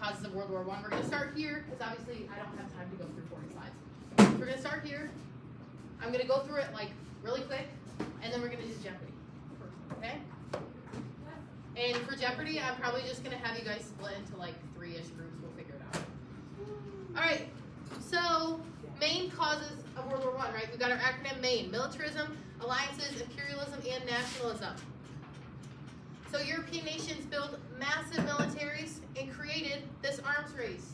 causes of World War I. We're going to start here, because obviously I don't have time to go through 40 slides. So we're going to start here. I'm going to go through it like really quick, and then we're going to do Jeopardy. Okay? And for Jeopardy, I'm probably just going to have you guys split into like 3-ish groups. We'll figure it out. All right. So main causes of World War I, right? We've got our acronym MAIN: militarism, alliances, imperialism, and nationalism. So European nations built massive militaries and created this arms race.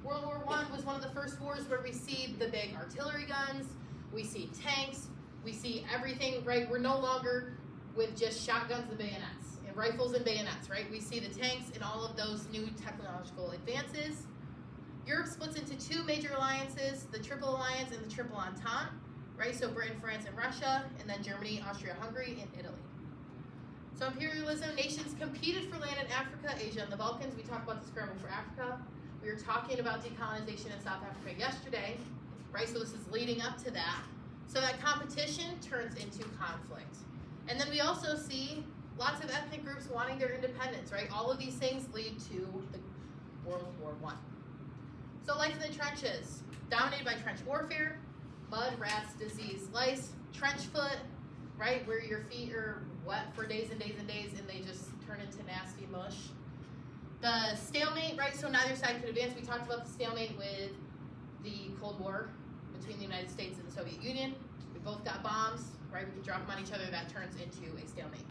World War I was one of the first wars where we see the big artillery guns, we see tanks, we see everything, right? We're no longer with just shotguns and bayonets, and rifles and bayonets, right? We see the tanks and all of those new technological advances. Europe splits into 2 major alliances, the Triple Alliance and the Triple Entente, right? So Britain, France, and Russia, and then Germany, Austria, Hungary, and Italy. So imperialism, nations competed for land in Africa, Asia, and the Balkans. We talked about the scramble for Africa. We were talking about decolonization in South Africa yesterday, right? So this is leading up to that. So that competition turns into conflict. And then we also see lots of ethnic groups wanting their independence, right? All of these things lead to the World War I. So life in the trenches, dominated by trench warfare, mud, rats, disease, lice, trench foot, right? Where your feet are wet for days and days and days and they just turn into nasty mush. The stalemate, right? So neither side could advance. We talked about the stalemate with the Cold War between the United States and the Soviet Union. We both got bombs, right? We could drop them on each other. That turns into a stalemate.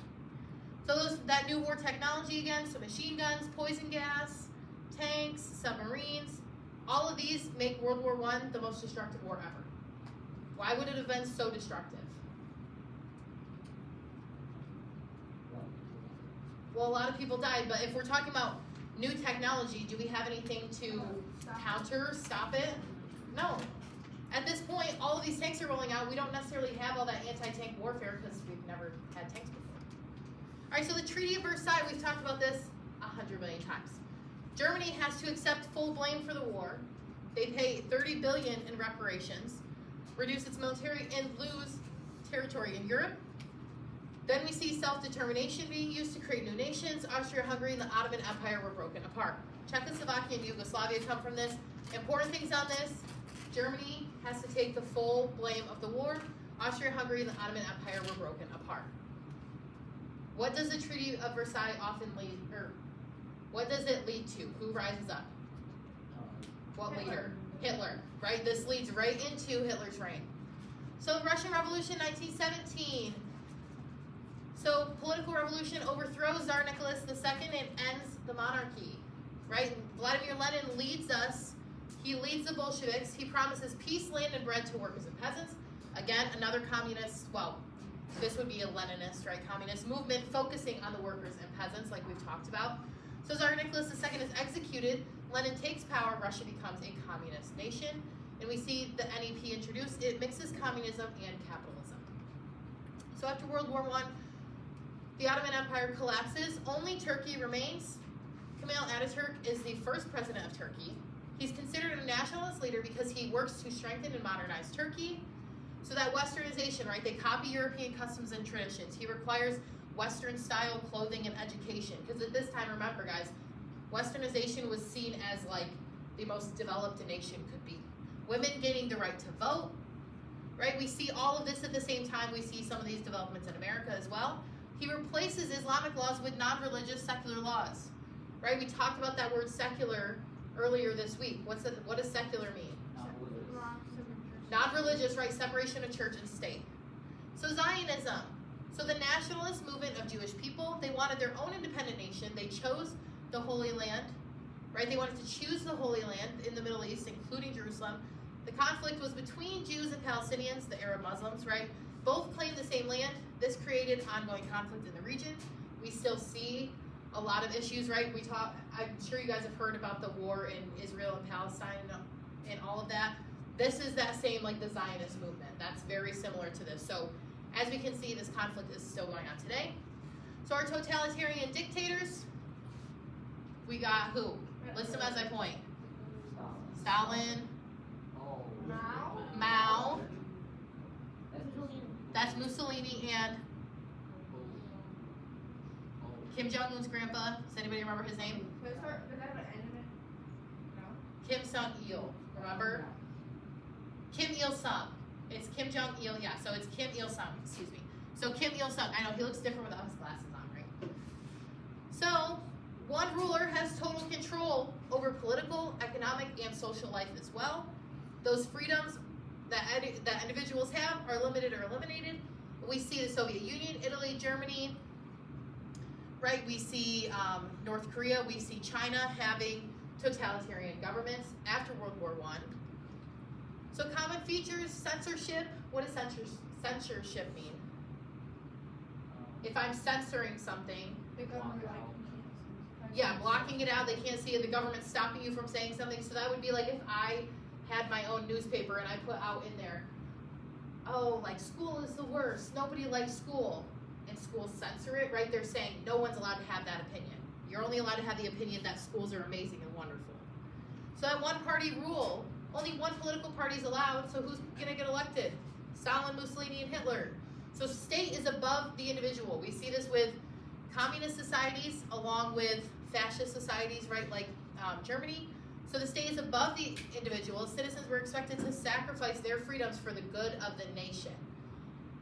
So that new war technology again, so machine guns, poison gas, tanks, submarines, all of these make World War I the most destructive war ever. Why would it have been so destructive? Well, a lot of people died, but if we're talking about new technology, do we have anything to counter, stop it? No. At this point, all of these tanks are rolling out. We don't necessarily have all that anti-tank warfare because we've never had tanks before. All right, so the Treaty of Versailles, we've talked about this 100 million times. Germany has to accept full blame for the war. They pay $30 billion in reparations, reduce its military, and lose territory in Europe. Then we see self-determination being used to create new nations. Austria-Hungary and the Ottoman Empire were broken apart. Czechoslovakia and Yugoslavia come from this. Important things on this: Germany has to take the full blame of the war. Austria-Hungary and the Ottoman Empire were broken apart. What does the Treaty of Versailles often lead, or what does it lead to? Who rises up? What leader? Hitler, right? This leads right into Hitler's reign. So Russian Revolution, 1917. So political revolution overthrows Tsar Nicholas II and ends the monarchy, right? Vladimir Lenin leads us. He leads the Bolsheviks. He promises peace, land, and bread to workers and peasants. Again, another communist, well, this would be a Leninist, right, communist movement focusing on the workers and peasants like we've talked about. So Tsar Nicholas II is executed. Lenin takes power. Russia becomes a communist nation. And we see the NEP introduced. It mixes communism and capitalism. So after World War I, the Ottoman Empire collapses. Only Turkey remains. Kemal Ataturk is the first president of Turkey. He's considered a nationalist leader because he works to strengthen and modernize Turkey. So that westernization, right? They copy European customs and traditions. He requires Western-style clothing and education. Because at this time, remember, guys, westernization was seen as like the most developed a nation could be. Women gaining the right to vote, right? We see all of this at the same time. We see some of these developments in America as well. He replaces Islamic laws with non-religious secular laws, right? We talked about that word secular earlier this week. What does secular mean? Non-religious, right? Separation of church and state. So Zionism. So the nationalist movement of Jewish people, they wanted their own independent nation. They chose the Holy Land, right? They wanted to choose the Holy Land in the Middle East, including Jerusalem. The conflict was between Jews and Palestinians, the Arab Muslims, right? Both claimed the same land. This created ongoing conflict in the region. We still see a lot of issues, right? I'm sure you guys have heard about the war in Israel and Palestine and all of that. This is that same, like the Zionist movement. That's very similar to this. So as we can see, this conflict is still going on today. So our totalitarian dictators, we got who? List them as I point. Stalin. Mao. That's Mussolini and Kim Jong-un's grandpa. Does anybody remember his name? Kim Sung-il, remember? Kim Il-sung. It's Kim Jong-il, yeah, so it's Kim Il-sung, excuse me. So Kim Il-sung, I know he looks different without his glasses on, right? So, one ruler has total control over political, economic, and social life as well. Those freedoms that individuals have are limited or eliminated. We see the Soviet Union, Italy, Germany, right? We see North Korea, we see China having totalitarian governments after World War I. So common features, censorship. What does censorship mean? If I'm censoring something, yeah, blocking it out, they can't see it, the government's stopping you from saying something. So that would be like if I had my own newspaper and I put out in there, oh, like school is the worst, nobody likes school, and schools censor it, right? They're saying no one's allowed to have that opinion. You're only allowed to have the opinion that schools are amazing and wonderful. So that one-party rule, only one political party is allowed, so who's gonna get elected? Stalin, Mussolini, and Hitler. So state is above the individual. We see this with communist societies along with fascist societies, right, like Germany. So the state is above the individual. Citizens were expected to sacrifice their freedoms for the good of the nation.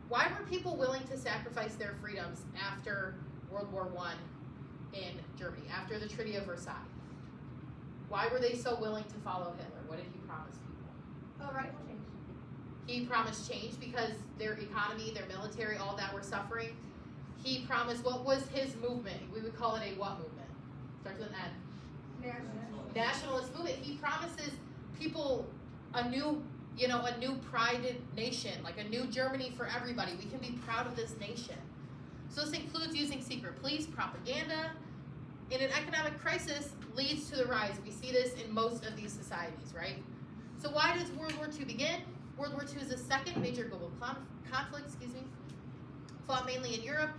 Why were people willing to sacrifice their freedoms after World War I in Germany, after the Treaty of Versailles? Why were they so willing to follow Hitler? What did he promise people? Oh, radical change. He promised change because their economy, their military, all that were suffering. He promised, what was his movement? We would call it a what movement? Starts with an N. Nationalist movement. He promises people a new prided nation, like a new Germany for everybody. We can be proud of this nation. So this includes using secret police, propaganda. In an economic crisis leads to the rise. We see this in most of these societies, right? So why does World War II begin? World War II is the second major global conflict, fought mainly in Europe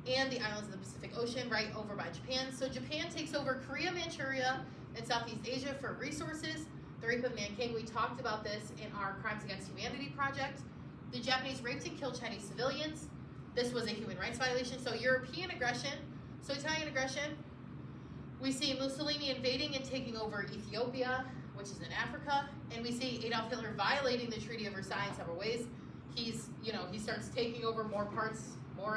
and the islands of the Pacific Ocean, right over by Japan. So Japan takes over Korea, Manchuria, and Southeast Asia for resources. The rape of Nanking, we talked about this in our Crimes Against Humanity project. The Japanese raped and killed Chinese civilians. This was a human rights violation. So European aggression, so Italian aggression. We see Mussolini invading and taking over Ethiopia, which is in Africa, and we see Adolf Hitler violating the Treaty of Versailles in several ways. He starts taking over more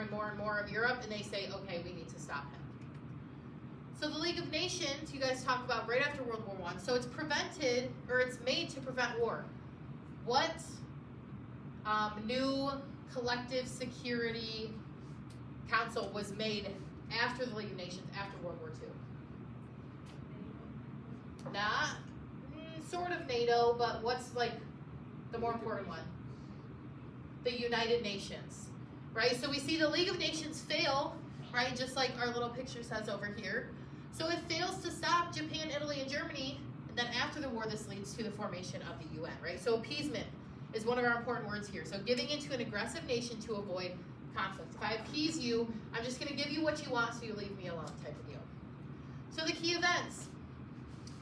and more of Europe, and they say, okay, we need to stop him. So the League of Nations, you guys talk about right after World War I. So it's it's made to prevent war. What new collective security council was made after the League of Nations, after World War II? Not sort of NATO, but what's like the more important one? The United Nations, right? So we see the League of Nations fail, right? Just like our little picture says over here. So it fails to stop Japan, Italy, and Germany, and then after the war, this leads to the formation of the UN, right? So appeasement is one of our important words here. So giving into an aggressive nation to avoid conflict. If I appease you, I'm just going to give you what you want so you leave me alone type of deal. So the key events.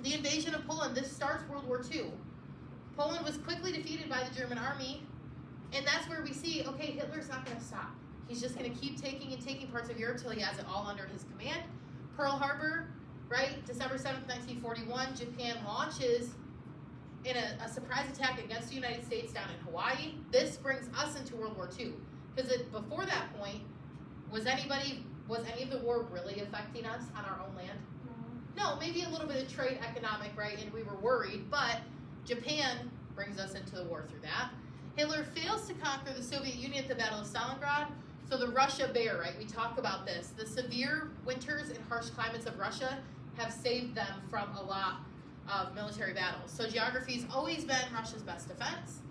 The invasion of Poland, this starts World War II. Poland was quickly defeated by the German army, and that's where we see, okay, Hitler's not going to stop. He's just going to keep taking parts of Europe till he has it all under his command. Pearl Harbor, right, December 7th, 1941, Japan launches in a surprise attack against the United States down in Hawaii. This brings us into World War II, because before that point, was any of the war really affecting us on our own land? No, maybe a little bit of trade, economic, right, and we were worried, but Japan brings us into the war through that. Hitler fails to conquer the Soviet Union at the Battle of Stalingrad, so the Russia Bear, right, we talk about this. The severe winters and harsh climates of Russia have saved them from a lot of military battles. So geography's always been Russia's best defense.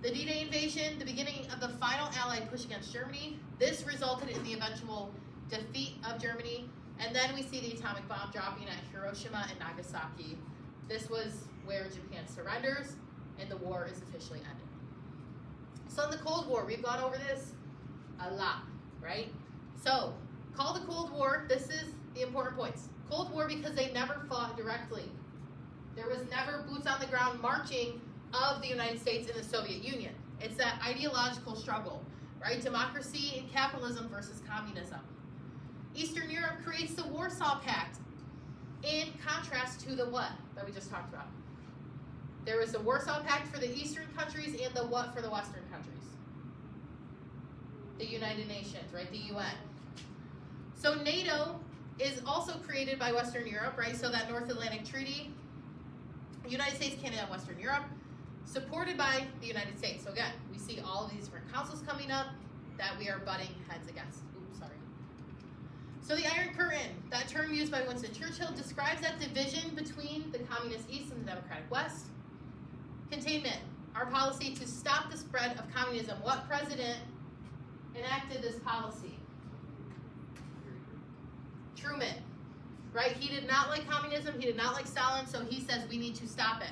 The D-Day invasion, the beginning of the final Allied push against Germany, this resulted in the eventual defeat of Germany. And then we see the atomic bomb dropping at Hiroshima and Nagasaki. This was where Japan surrenders and the war is officially ended. So in the Cold War, we've gone over this a lot, right? So, call the Cold War, this is the important points. Cold War because they never fought directly. There was never boots on the ground marching of the United States and the Soviet Union. It's that ideological struggle, right? Democracy and capitalism versus communism. Eastern Europe creates the Warsaw Pact in contrast to the what that we just talked about? There was the Warsaw Pact for the Eastern countries and the what for the Western countries? The United Nations, right? The UN. So NATO is also created by Western Europe, right? So that North Atlantic Treaty, United States, Canada, and Western Europe, supported by the United States. So again, we see all of these different councils coming up that we are butting heads against. Oops, sorry. So the Iron Curtain, that term used by Winston Churchill, describes that division between the Communist East and the Democratic West. Containment, our policy to stop the spread of communism. What president enacted this policy? Truman, right? He did not like communism, he did not like Stalin, so he says we need to stop it.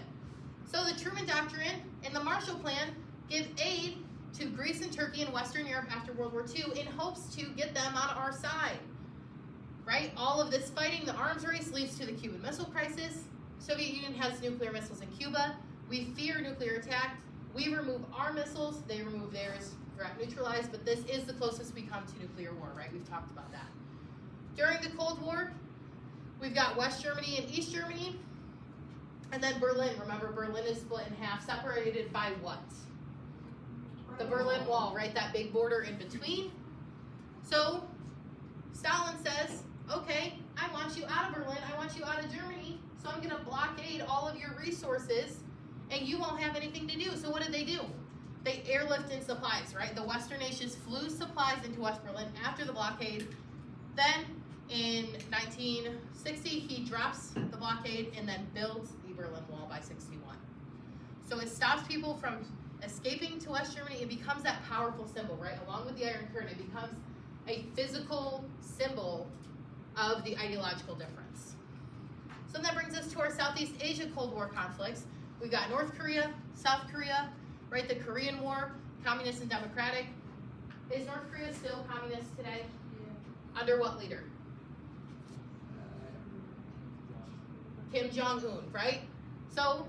So the Truman Doctrine and the Marshall Plan give aid to Greece and Turkey and Western Europe after World War II in hopes to get them on our side, right? All of this fighting, the arms race, leads to the Cuban Missile Crisis. Soviet Union has nuclear missiles in Cuba. We fear nuclear attack. We remove our missiles, they remove theirs, threat neutralized, but this is the closest we come to nuclear war, right? We've talked about that. During the Cold War, we've got West Germany and East Germany, and then Berlin. Remember, Berlin is split in half, separated by what? The Berlin Wall, right? That big border in between. So Stalin says, okay, I want you out of Berlin, I want you out of Germany, so I'm going to blockade all of your resources, and you won't have anything to do. So what did they do? They airlifted supplies, right? The Western nations flew supplies into West Berlin after the blockade. Then in 1960, he drops the blockade and then builds the Berlin Wall by 61. So it stops people from escaping to West Germany. It becomes that powerful symbol, right? Along with the Iron Curtain, it becomes a physical symbol of the ideological difference. So that brings us to our Southeast Asia Cold War conflicts. We've got North Korea, South Korea, right? The Korean War, communist and democratic. Is North Korea still communist today? Yeah. Under what leader? Kim Jong-un, right? So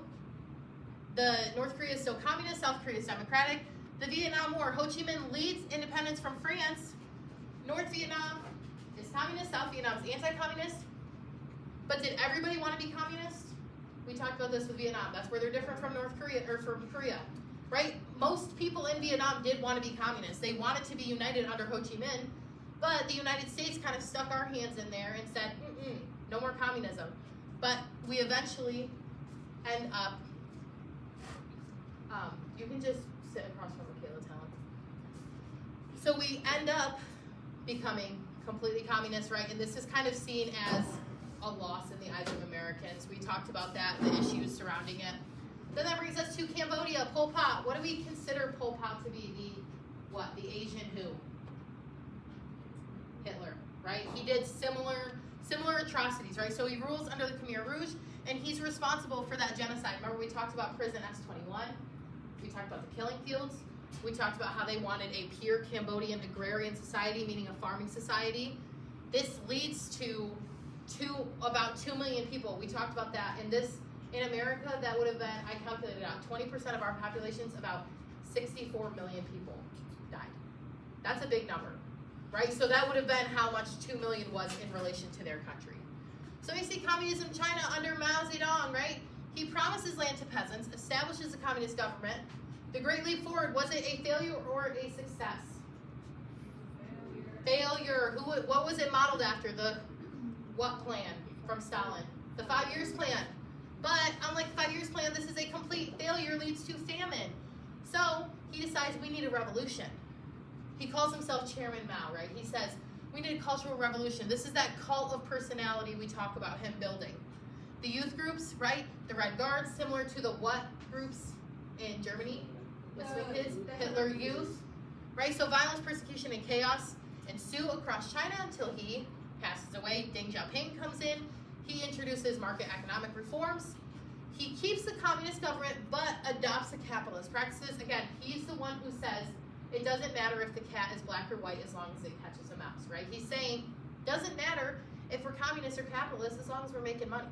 the North Korea is still communist, South Korea is democratic. The Vietnam War, Ho Chi Minh leads independence from France. North Vietnam is communist, South Vietnam is anti-communist. But did everybody want to be communist? We talked about this with Vietnam. That's where they're different from North Korea, or from Korea, right? Most people in Vietnam did want to be communist. They wanted to be united under Ho Chi Minh, but the United States kind of stuck our hands in there and said, no more communism. But we eventually end up, you can just sit across from Michaela, tell him. So we end up becoming completely communist, right? And this is kind of seen as a loss in the eyes of Americans. We talked about that, the issues surrounding it. Then that brings us to Cambodia, Pol Pot. What do we consider Pol Pot to be? The Asian who? Hitler, right? He did similar atrocities, right? So he rules under the Khmer Rouge, and he's responsible for that genocide. Remember we talked about Prison S-21? We talked about the killing fields. We talked about how they wanted a pure Cambodian agrarian society, meaning a farming society. This leads to about 2 million people. We talked about that. And this, in America, that would have been, I calculated out, 20% of our population's about 64 million people died. That's a big number, right? So that would have been how much 2 million was in relation to their country. So we see communism in China under Mao Zedong, right? He promises land to peasants, establishes a communist government. The Great Leap Forward, was it a failure or a success? Failure. What was it modeled after? The what plan from Stalin? The 5 years plan. But unlike the 5 years plan, this is a complete failure, leads to famine. So he decides we need a revolution. He calls himself Chairman Mao, right? He says, we need a cultural revolution. This is that cult of personality we talk about him building. The youth groups, right? The Red Guards, similar to the what groups in Germany? With swing kids? Hitler Youth, right? So violence, persecution, and chaos ensue across China until he passes away. Deng Xiaoping comes in. He introduces market economic reforms. He keeps the communist government, but adopts the capitalist practices. Again, he's the one who says, it doesn't matter if the cat is black or white as long as it catches a mouse, right? He's saying, doesn't matter if we're communists or capitalists as long as we're making money.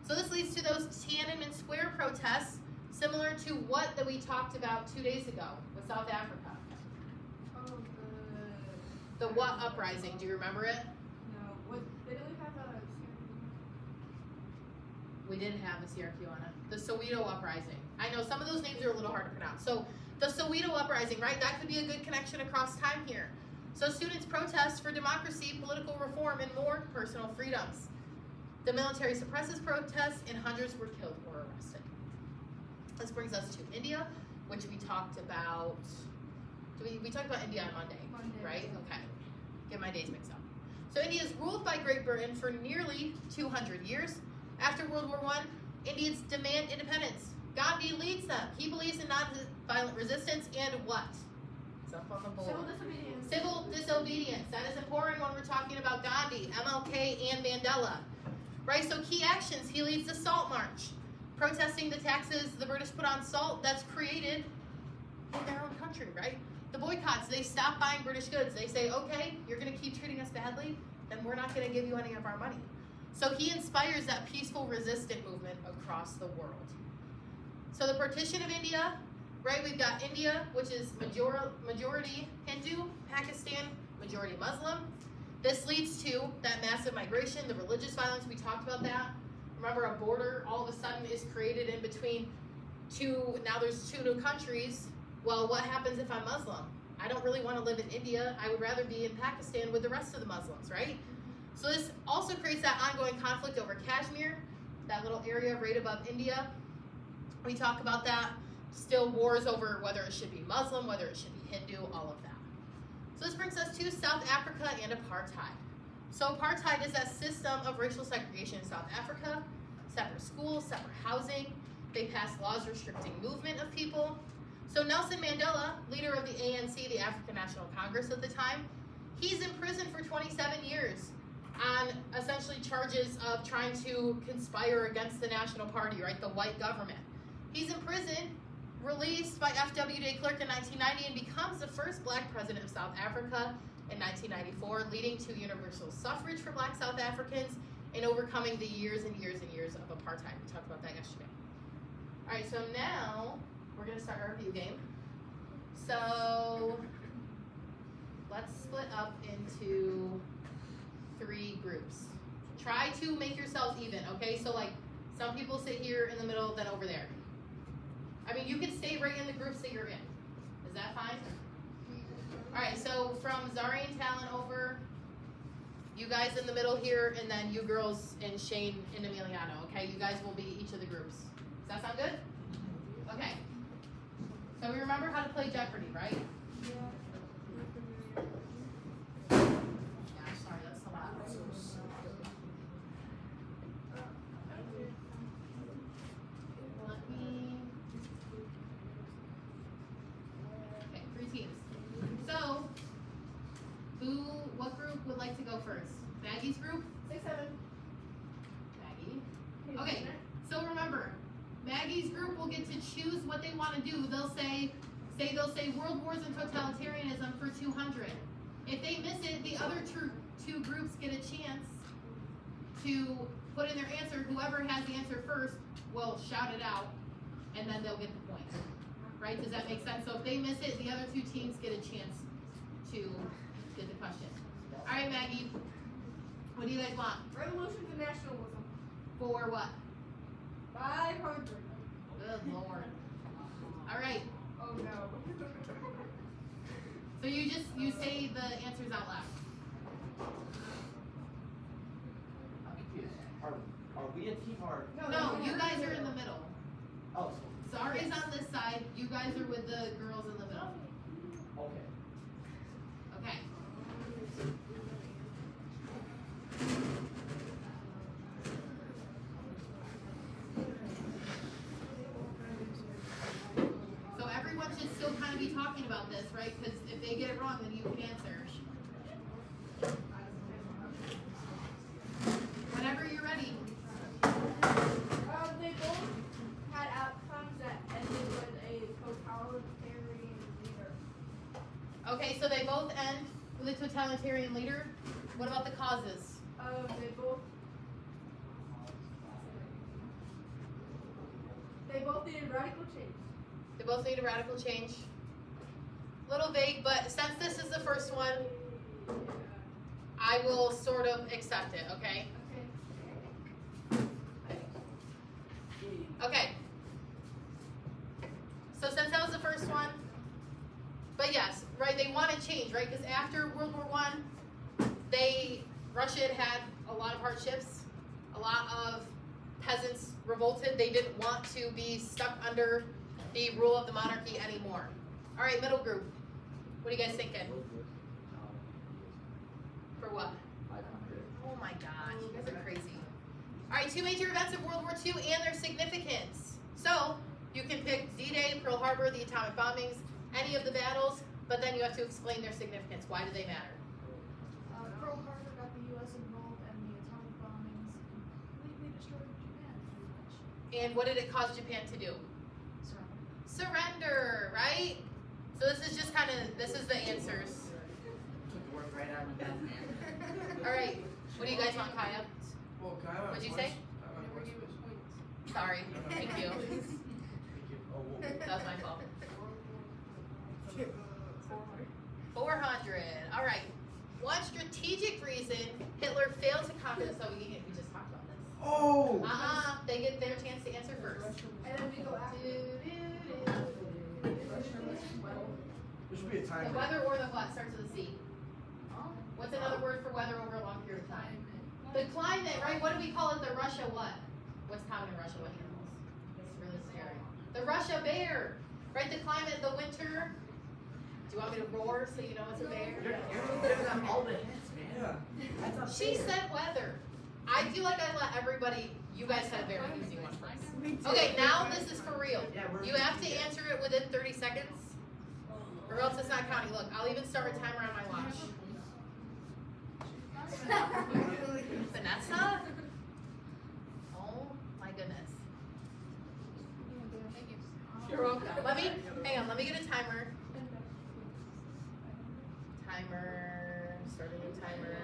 So this leads to those Tiananmen Square protests, similar to what that we talked about 2 days ago with South Africa. Oh, the what uprising, do you remember it? no. Didn't we have We did have a CRQ on it. The Soweto Uprising. I know some of those names are a little hard to pronounce. So the Soweto Uprising, right? That could be a good connection across time here. So students protest for democracy, political reform, and more personal freedoms. The military suppresses protests, and hundreds were killed or arrested. This brings us to India, which we talked about. We talked about India on Monday, right? Okay. Get my days mixed up. So India is ruled by Great Britain for nearly 200 years. After World War I, Indians demand independence. Gandhi leads them. He believes in non-violent resistance and what? It's up on the board. Civil disobedience. Civil disobedience. That is important when we're talking about Gandhi, MLK, and Mandela. Right, so key actions. He leads the Salt March, protesting the taxes the British put on salt that's created in their own country, right? The boycotts, they stop buying British goods. They say, okay, you're going to keep treating us badly, then we're not going to give you any of our money. So he inspires that peaceful resistant movement across the world. So the partition of India, right, we've got India, which is majority Hindu, Pakistan, majority Muslim. This leads to that massive migration, the religious violence, we talked about that. Remember, a border all of a sudden is created in between now there's two new countries. Well, what happens if I'm Muslim? I don't really want to live in India. I would rather be in Pakistan with the rest of the Muslims, right? So this also creates that ongoing conflict over Kashmir, that little area right above India. We talk about that. Still wars over whether it should be Muslim, whether it should be Hindu, all of that. So this brings us to South Africa and apartheid. So apartheid is that system of racial segregation in South Africa, separate schools, separate housing. They passed laws restricting movement of people. So Nelson Mandela, leader of the ANC, the African National Congress at the time, he's in prison for 27 years on essentially charges of trying to conspire against the National Party, right, the white government. He's in prison, released by F.W. de Klerk in 1990, and becomes the first black president of South Africa in 1994, leading to universal suffrage for black South Africans and overcoming the years and years and years of apartheid. We talked about that yesterday. All right, so now we're going to start our review game. So let's split up into 3 groups. Try to make yourselves even, okay? So like some people sit here in the middle, then over there. I mean, you can stay right in the groups that you're in. Is that fine? All right, so from Zari and Talon over, you guys in the middle here, and then you girls and Shane and Emiliano, okay? You guys will be each of the groups. Does that sound good? Okay. So we remember how to play Jeopardy, right? Yeah, sorry, that's so loud. Let me... Okay, 3 teams. So, what group would like to go first? Maggie's group? 6-7. Maggie. Okay, so remember, Maggie's group will get to choose what they want to do. They'll say World Wars and Totalitarianism for 200. If they miss it, the other two groups get a chance to put in their answer. Whoever has the answer first will shout it out, and then they'll get the point. Right? Does that make sense? So if they miss it, the other 2 teams get a chance to get the question. All right, Maggie, what do you guys want? Revolution to nationalism. For what? 500. Good Lord. All right. Oh no. So you say the answers out loud. I'm confused. Are we a team or? No, you guys are in the middle. Oh, Zari's on this side. You guys are with the girls in the middle. okay. Okay. So everyone should still kind of be talking about this, right? Because if they get it wrong, then you can answer. Whenever you're ready. They both had outcomes that ended with a totalitarian leader. Okay, so they both end with a totalitarian leader. What about the causes? They both needed radical change. They both need a radical change. Little vague, but since this is the first one, I will sort of accept it, okay? Okay. Okay. So since that was the first one, but yes, right, they want to change, right? Because after World War I, Russia had a lot of hardships, a lot of peasants revolted. They didn't want to be stuck under the rule of the monarchy anymore. All right, middle group. What are you guys thinking? For what? 500. Oh my gosh, you guys are crazy. All right, two major events of World War II and their significance. So you can pick D-Day, Pearl Harbor, the atomic bombings, any of the battles, but then you have to explain their significance. Why do they matter? Pearl Harbor got the U.S. involved and the atomic bombings completely destroyed Japan, pretty much. And what did it cause Japan to do? Surrender, right? So this is just kind of, this is the answers. Took the work right out of my mouth, man. All right, what do you guys want, Kaya? Well, Kyle, What'd you say? Sorry, thank you. That was my fault. 400. All right. What strategic reason Hitler failed to conquer the Soviet Union? We just talked about this. Oh! They get their chance to answer first. And then we go after. There should be a The timer. weather or the what starts with a C. What's another word for weather over a long period of time? The climate, right? What do we call it? The Russia what? What's common in Russia? What animals? It's really scary. The Russia bear, right? The climate, the winter. Do you want me to roar so you know it's a bear? You're giving them all the hints, man. Yeah. That's not She fair. said weather. I feel like I let everybody, you guys had a very easy one first. Okay, now this is for real. Yeah, we're- You have to answer it within 30 seconds, or else it's not counting. Look, I'll even start a timer on my watch. Vanessa? Oh my goodness. You're welcome. Hang on, let me get a timer. Timer, start a new timer.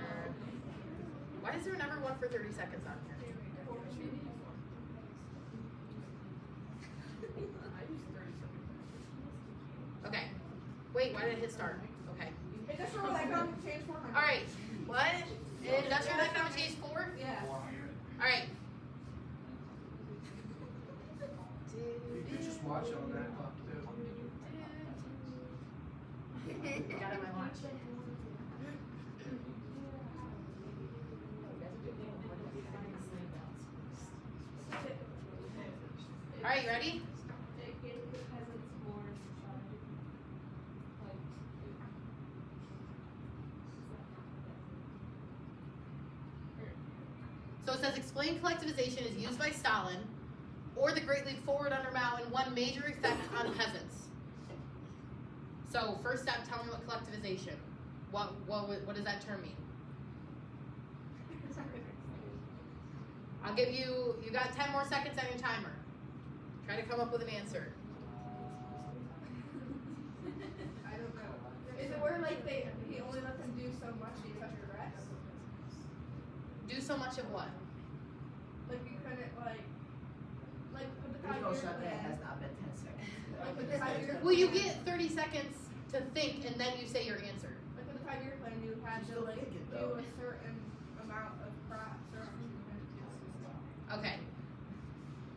Why is there never one for 30 seconds on here? Okay. Wait, why did it hit start? Okay. Industrial economic change 400. Alright. What? Industrial economic change 4? Yeah. Alright. You could just watch on that clock too. Got it on my watch. Alright, you ready? So it says explain collectivization is used by Stalin or the Great Leap Forward under Mao and one major effect on peasants. So first step, tell me what collectivization. What does that term mean? I'll give you got 10 more seconds on your timer. Try to come up with an answer. I don't know. Is it where like he only let them do so much and you touch your rest? Do so much of what? Like you couldn't like with the There's no 5-year shot that plan. has not been 10 seconds. Like with the 5-year Well, you plan. get 30 seconds to think and then you say your answer. Like with the 5-year plan, you had You to still like think it, do though. a certain amount of crops or Okay.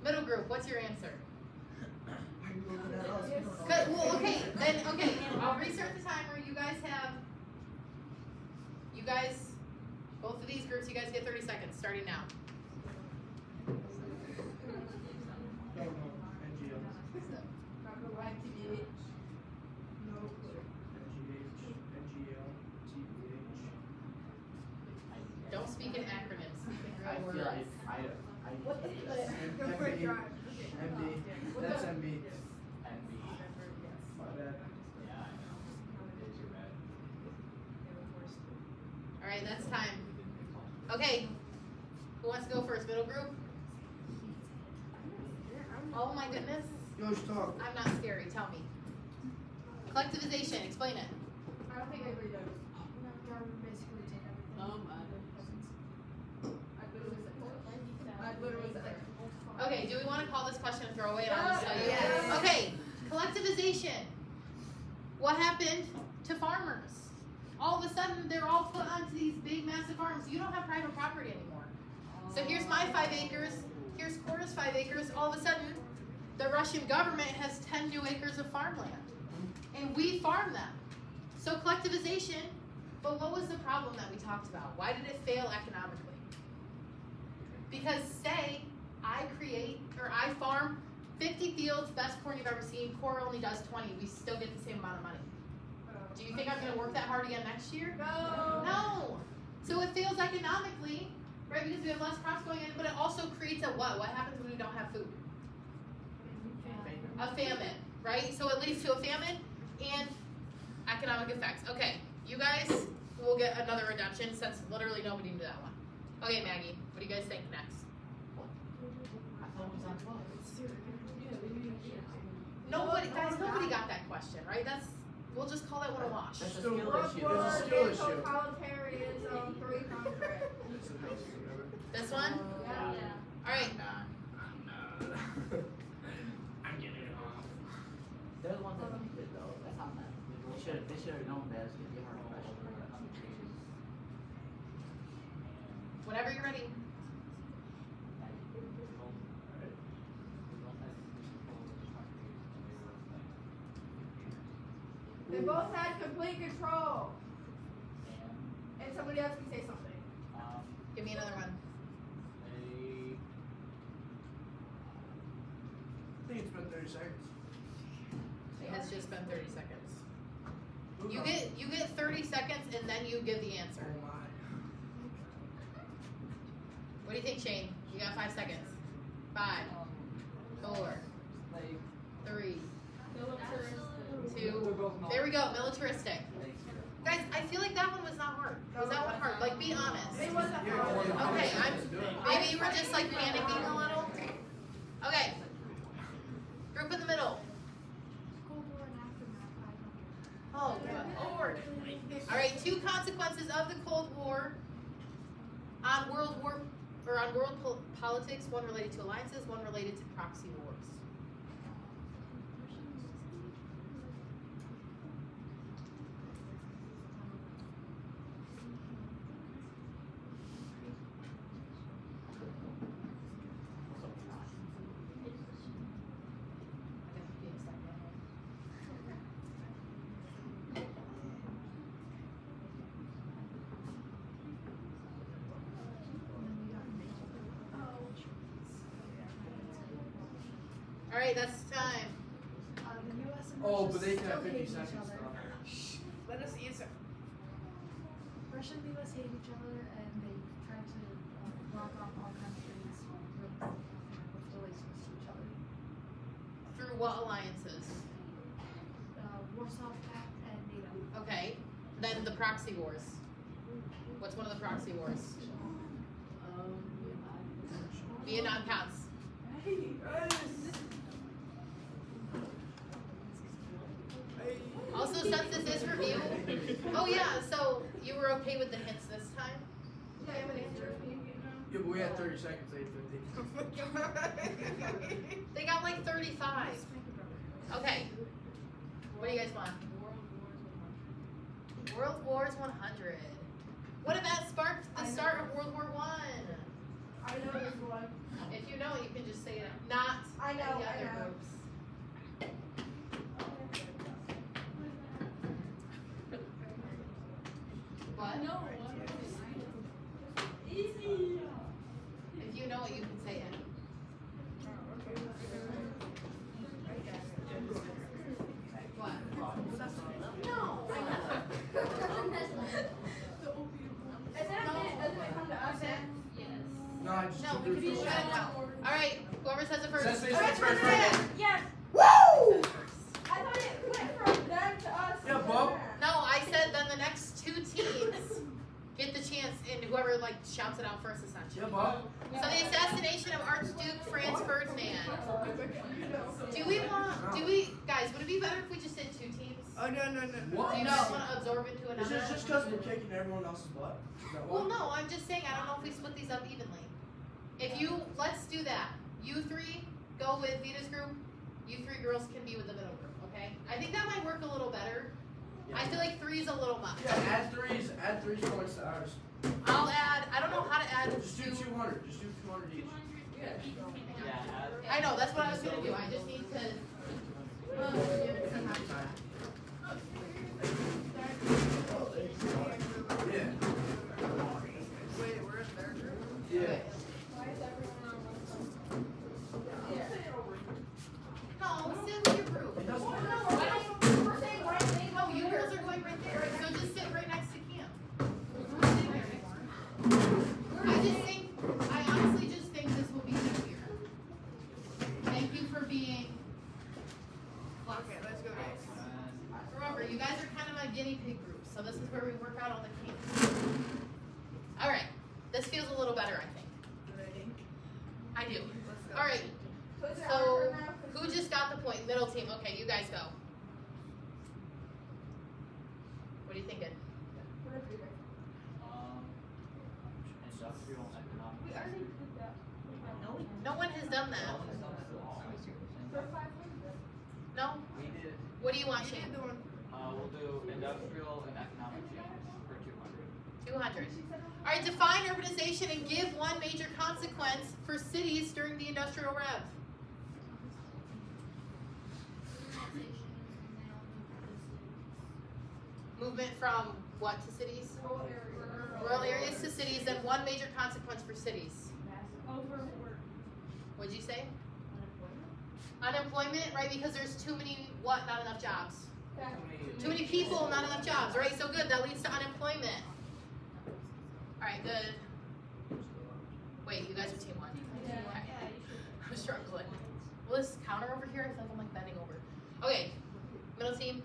Middle group, what's your answer? Why are you looking at us? We don't know. Well, okay, then, okay, I'll restart the timer. You guys, both of these groups, you guys get 30 seconds, starting now. No, NGL. not go back to the no clue. NGH, NGL, TBH. Don't speak in acronyms, speak in I real feel words. like I What the M- Go for it, MB. John. MB. That's MB. My bad. All right, that's time. Okay, who wants to go first? Middle group? Oh my goodness, Yosh, talk. I'm not scary, tell me. Collectivization, explain it. I don't think I agree though. I literally said it. Okay, do we want to call this question a throwaway and I'll just tell you? Yes. Okay, collectivization. What happened to farmers? All of a sudden, they're all put onto these big, massive farms. You don't have private property anymore. So here's my 5 acres. here's Corda's 5 acres. All of a sudden, the Russian government has 10 new acres of farmland. And we farm them. So collectivization, but what was the problem that we talked about? Why did it fail economically? Because say I farm 50 fields, best corn you've ever seen, Core only does 20, we still get the same amount of money. Do you think I'm gonna work that hard again next year? No. No. So it fails economically, right? Because we have less crops going in, but it also creates a what? What happens when we don't have food? A famine, right? So it leads to a famine and economic effects. Okay, you guys will get another redemption since literally nobody knew that one. Okay, Maggie, what do you guys think next? Nobody, guys, nobody got that question, right? We'll just call that one a wash. That's a Still skill work issue. for World It's a War skill in issue. totalitarianism 300. This one? Yeah. All right. I'm getting it off. They're the ones that keep it though, that's not that. They should have known that it's gonna be a hard question. Whenever you're ready. They both had complete control. And somebody else can say something. Give me another one. I think it's been 30 seconds. It has just been 30 seconds. Move You on. get 30 seconds and then you give the answer. Oh my. What do you think, Shane? You got 5 seconds. 5, 4, 3, 2. There we go. Militaristic. Guys, I feel like that one was not hard. Was that one hard? Like, be honest. It wasn't Yeah, hard. well, Okay, let's do it. Maybe you were just like panicking a little. Okay. Group in the middle. Cold War and aftermath 500. Oh, good Lord. All right, 2 consequences of the Cold War on world politics, one related to alliances, one related to proxy wars. All right, that's time. The U.S. and Oh, Russia but they can have still 50 hate each seconds other. though. Let us answer. Russia and the U.S. hate each other, and they try to block off all countries with relations to each other. Through what alliances? Warsaw Pact and NATO. Okay. Then the proxy wars. What's one of the proxy wars? Vietnam counts. Also, since this is review, oh yeah, so you were okay with the hints this time? Yeah, I have an answer. Yeah, but we had 30 seconds, they had 50. They got like 35. Okay. What do you guys want? World Wars 100. What event sparked the start of World War I? I know this one. If you know it, you can just say it. Not I know, any I other know. groups. What? Easy. If you know it, you can say it. What? No. Doesn't it come to us then? No, I just No, took we could it be for- shut down. All right, whoever says it first. Sesame Alright, Street first, first. right? Yes. Woo! I thought it went from them to us. Yeah, to Bob. them. No, I said then the next 2 teams get the chance, and whoever like shouts it out first, essentially. Yeah, Bob. So the assassination of Archduke Franz Ferdinand. Guys, would it be better if we just did 2 teams? Oh, no. What? Do you not want to absorb into Is another? this just because we're kicking everyone else's butt? Is that why? Well, no, I'm just saying I don't know if we split these up evenly. Let's do that. You 3 go with Vita's group. You 3 girls can be with the middle group, okay? I think that might work a little better. I feel like 3 is a little much. Yeah, add threes points to ours. I'll add, I don't know how to add Just do 200. Just do 200 each. Yeah. I know, that's what I was gonna do, I just need to. Yeah. Wait, we're in their group? Yeah. No, sit with your group. No, you girls are going right there, so just sit right next to Cam. We're not sitting there anymore. I honestly just think this will be easier. Thank you for being, Okay, let's go next. remember, you guys are kind of my guinea pig group, so this is where we work out all the kinks. Alright, this feels a little better, I think. Ready? I do. Let's go. Alright, so who just got the point? Middle team. Okay, you guys go. What are you thinking? Industrial economic. We already did that. No one has done that. For 500. No? We did, What do you want, You Shane? did the one. we'll do industrial and economic change for 200. 200. Alright, define urbanization and give one major consequence for cities during the industrial rev. Movement from what to cities? Rural areas to cities, then one major consequence for cities. Overwork. What'd you say? Unemployment, right? Because there's too many, what? Not enough jobs. Too many people, not enough jobs, right? So good, that leads to unemployment. Alright, good. Wait, you guys are team one. Okay. I'm struggling. Will this counter over here? I feel like I'm like bending over. Okay, middle team.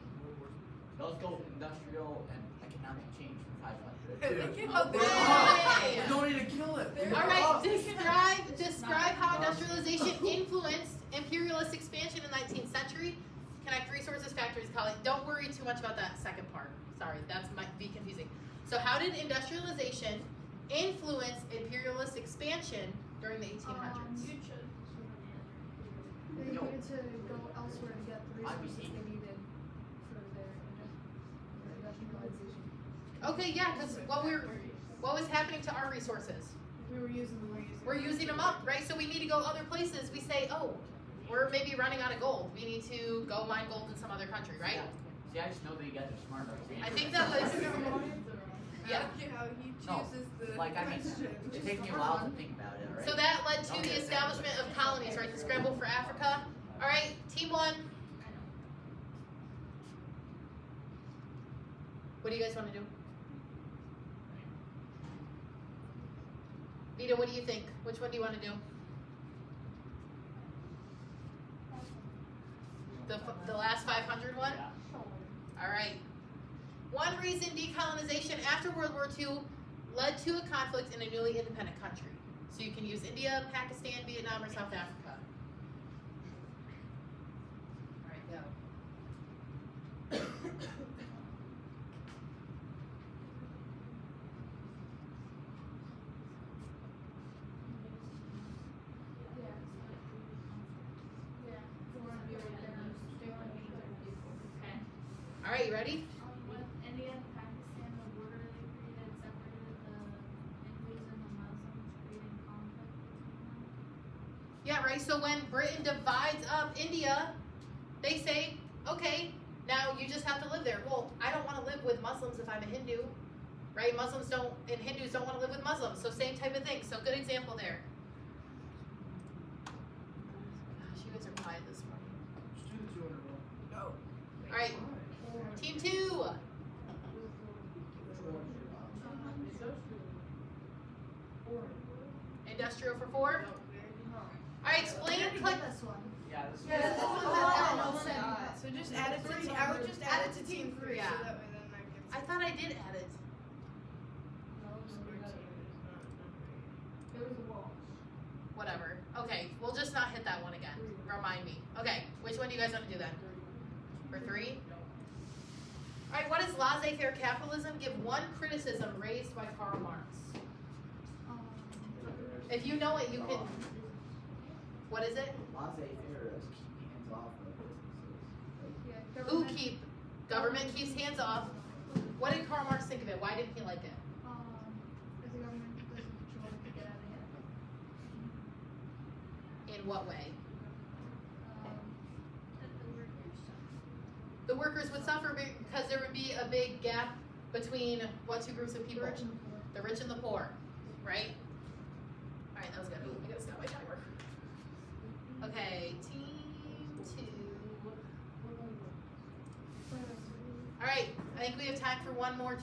Let's go industrial and economic change for 500. They came Oh, out there. Yay! We don't need to kill it. Alright, describe how industrialization influenced imperialist expansion in the 19th century. Connect resources, factories, colleagues. Don't worry too much about that second part. Sorry, that might be confusing. So how did industrialization influence imperialist expansion during the 1800s? They needed to go elsewhere to get the resources IBC. they needed for their industrialization. Okay, yeah, because what was happening to our resources? We were using the way We're using them up, right? So we need to go other places. We say, oh, we're maybe running out of gold. We need to go mine gold in some other country, right? See, I just know that you guys are smart about I think that was, yeah. How he No, chooses the like, I mean, question. it takes me a while to think about it, alright? So that led to the establishment of colonies, right? The scramble for Africa. All right, team one. What do you guys want to do? Vita, what do you think? Which one do you want to do? The last 500 one? All right. One reason decolonization after World War II led to a conflict in a newly independent country. So you can use India, Pakistan, Vietnam, or South Africa. All right, go. All right, you ready? With India and Pakistan, the border they created separated the Hindus and the Muslims, creating conflict between them. Yeah, right. So when Britain divides up India, they say, okay, now you just have to live there. Well, I don't want to live with Muslims if I'm a Hindu, right? Muslims don't, and Hindus don't want to live with Muslims. So same type of thing. So good example there. Gosh, you guys are quiet this morning. Just do the 200 roll. Go. All right, team two. Industrial for 4. All right, explain and click. This one. Yeah, this Yeah, this one Oh, has God. So just add it to, I would just add it to team 3, Yeah. so that way then that gets. I thought I did add it. There was a wall. Whatever. Okay, we'll just not hit that one again. Remind me. Okay, which one do you guys want to do then? For 3? All right, what is laissez-faire capitalism? Give one criticism raised by Karl Marx. If you know it, you can. What is it? laissez-faire is keeping hands off of businesses. Yeah, Who government, keep? Government keeps hands off. What did Karl Marx think of it? Why didn't he like it? if the government doesn't control it, they get out of hand. what way? That the workers suffer. The workers would suffer because there would be a big gap between what two groups of people? Rich and poor. The rich and the poor, right? Alright, that was good. I gotta stop my timer. Okay, team 2. Alright, I think we have time for one more